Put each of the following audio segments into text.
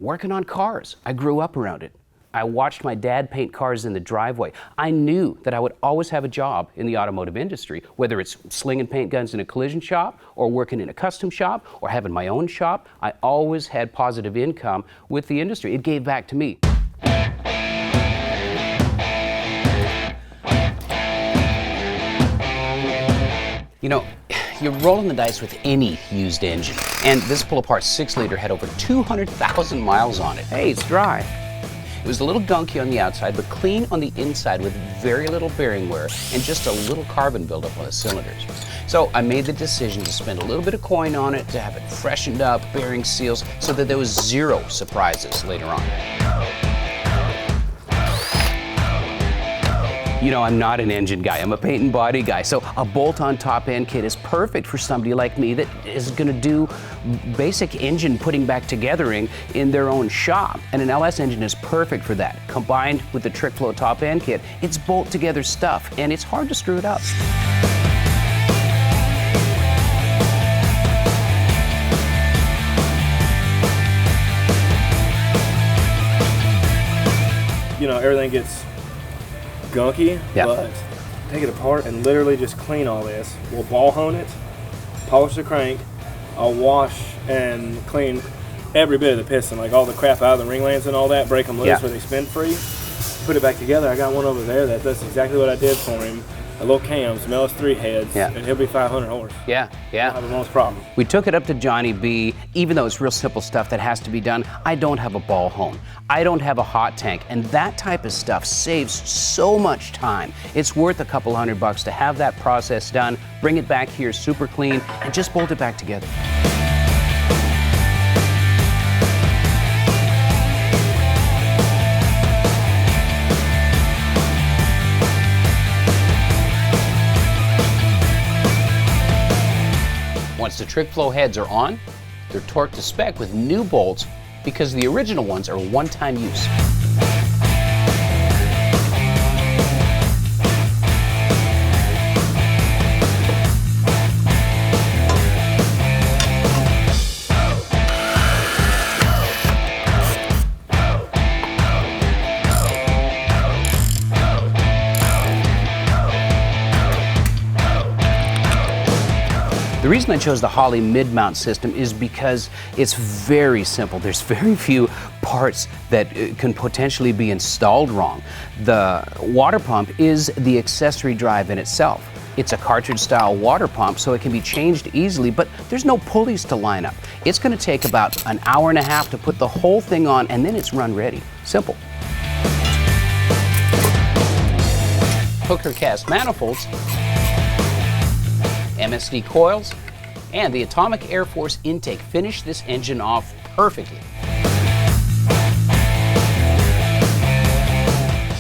Working on cars. I grew up around it. I watched my dad paint cars in the driveway. I knew that I would always have a job in the automotive industry, whether it's slinging paint guns in a collision shop or working in a custom shop or having my own shop. I always had positive income with the industry. It gave back to me. You know, you're rolling the dice with any used engine, and this pull-apart 6-liter had over 200,000 miles on it. Hey, it's dry. It was a little gunky on the outside, but clean on the inside with very little bearing wear and just a little carbon buildup on the cylinders. So I made the decision to spend a little bit of coin on it, to have it freshened up, bearing seals, so that there was zero surprises later on. You know, I'm not an engine guy, I'm a paint and body guy, so a bolt-on top end kit is perfect for somebody like me that is going to do basic engine putting back togethering in their own shop. And an LS engine is perfect for that. Combined with the Trick Flow top end kit, it's bolt together stuff, and it's hard to screw it up. You know, everything gets gunky, yeah. But take it apart and literally just clean all this. We'll ball hone it, polish the crank. I'll wash and clean every bit of the piston, like all the crap out of the ring lands and all that, break them loose where they spin free. Put it back together. I got one over there that does exactly what I did for him. A little cam, some LS3 heads, and he'll be 500 horse. Yeah. I'll have the most problem. We took it up to Johnny B. Even though it's real simple stuff that has to be done, I don't have a ball hone. I don't have a hot tank, and that type of stuff saves so much time. It's worth a couple $100 to have that process done, bring it back here super clean, and just bolt it back together. Once the Trick Flow heads are on, they're torqued to spec with new bolts because the original ones are one-time use. The reason I chose the Holley mid-mount system is because it's very simple. There's very few parts that can potentially be installed wrong. The water pump is the accessory drive in itself. It's a cartridge-style water pump, so it can be changed easily, but there's no pulleys to line up. It's going to take about an hour and a half to put the whole thing on, and then it's run ready. Simple. Hooker cast manifolds, MSD coils, and the Atomic Air Force intake finish this engine off perfectly.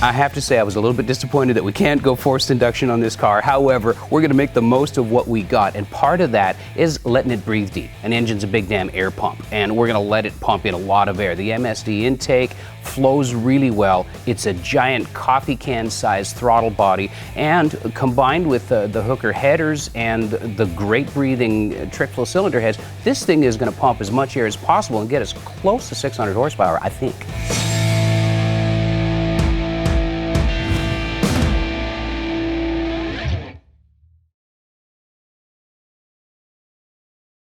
I have to say I was a little bit disappointed that we can't go forced induction on this car. However, we're going to make the most of what we got, and part of that is letting it breathe deep. An engine's a big damn air pump, and we're going to let it pump in a lot of air. The MSD intake flows really well. It's a giant coffee can sized throttle body, and combined with the Hooker headers and the great breathing Trick Flow cylinder heads, this thing is going to pump as much air as possible and get us close to 600 horsepower, I think.